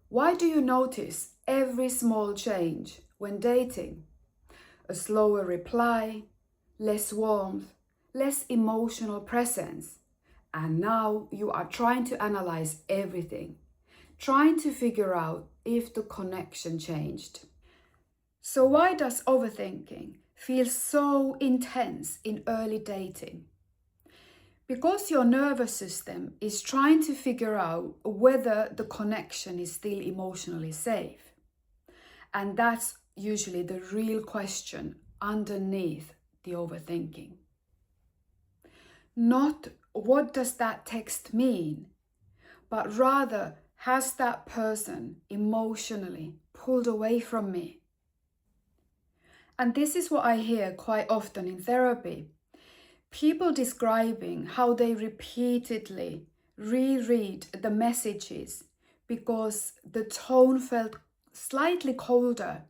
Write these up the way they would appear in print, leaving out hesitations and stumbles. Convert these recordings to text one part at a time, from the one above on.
Why do you notice every small change when dating? A slower reply, less warmth, less emotional presence. And now you are trying to analyze everything, trying to figure out if the connection changed. So, why does overthinking feel so intense in early dating? Because your nervous system is trying to figure out whether the connection is still emotionally safe. And that's usually the real question underneath the overthinking. Not what does that text mean, but rather has that person emotionally pulled away from me? And this is what I hear quite often in therapy. People describing how they repeatedly reread the messages because the tone felt slightly colder.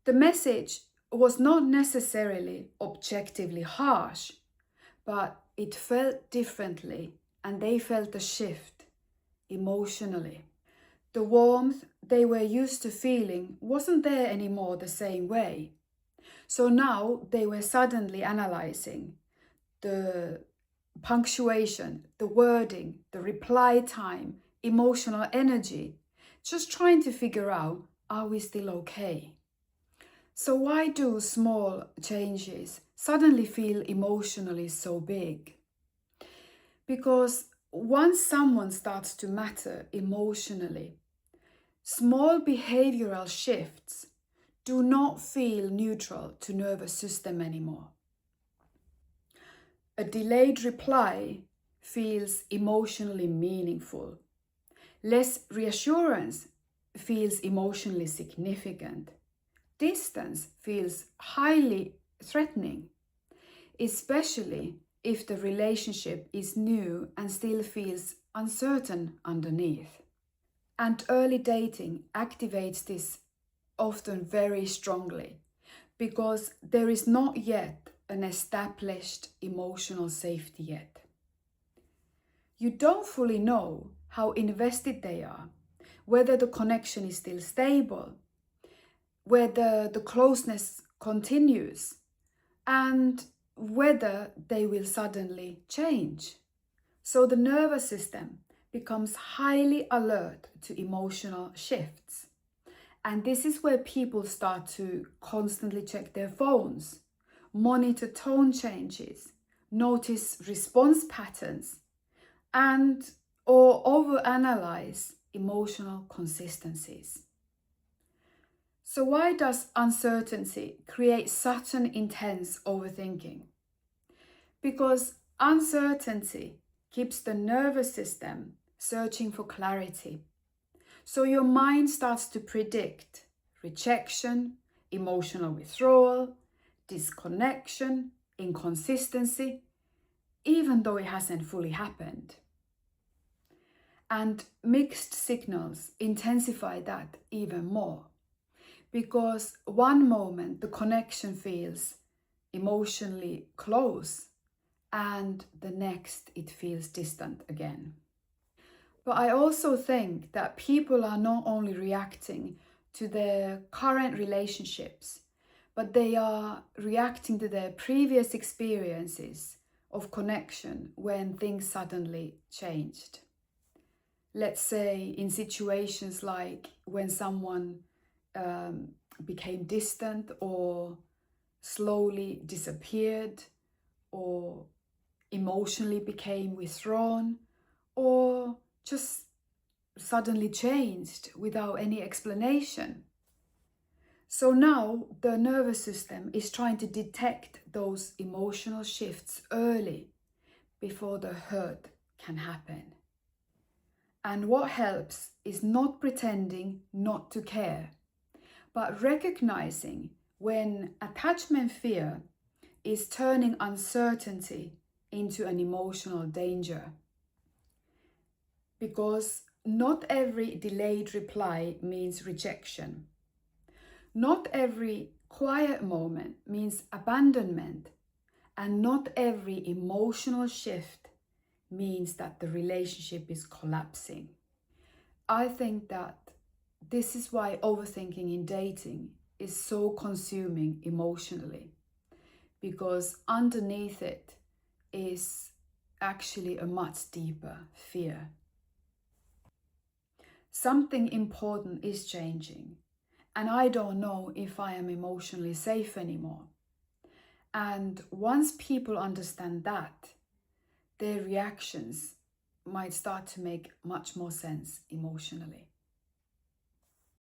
The message was not necessarily objectively harsh, but it felt differently and they felt a shift emotionally. The warmth they were used to feeling wasn't there anymore the same way. So now they were suddenly analyzing the punctuation, the wording, the reply time, emotional energy, just trying to figure out, are we still okay? So why do small changes suddenly feel emotionally so big? Because once someone starts to matter emotionally, small behavioral shifts do not feel neutral to nervous system anymore. A delayed reply feels emotionally meaningful. Less reassurance feels emotionally significant. Distance feels highly threatening, especially if the relationship is new and still feels uncertain underneath. And early dating activates this often very strongly because there is not yet an established emotional safety yet. You don't fully know how invested they are, whether the connection is still stable, whether the closeness continues, and whether they will suddenly change. So the nervous system becomes highly alert to emotional shifts. And this is where people start to constantly check their phones, monitor tone changes, notice response patterns, and or overanalyze emotional consistencies. So why does uncertainty create such an intense overthinking? Because uncertainty keeps the nervous system searching for clarity. So your mind starts to predict rejection, emotional withdrawal, disconnection, inconsistency, even though it hasn't fully happened. And mixed signals intensify that even more. Because one moment the connection feels emotionally close, and the next it feels distant again. But I also think that people are not only reacting to their current relationships, but they are reacting to their previous experiences of connection when things suddenly changed. Let's say in situations like when someone became distant or slowly disappeared or emotionally became withdrawn or just suddenly changed without any explanation. So now the nervous system is trying to detect those emotional shifts early before the hurt can happen. And what helps is not pretending not to care, but recognizing when attachment fear is turning uncertainty into an emotional danger. Because not every delayed reply means rejection. Not every quiet moment means abandonment. And not every emotional shift means that the relationship is collapsing. I think that this is why overthinking in dating is so consuming emotionally, because underneath it is actually a much deeper fear. Something important is changing, and I don't know if I am emotionally safe anymore. And once people understand that, their reactions might start to make much more sense emotionally.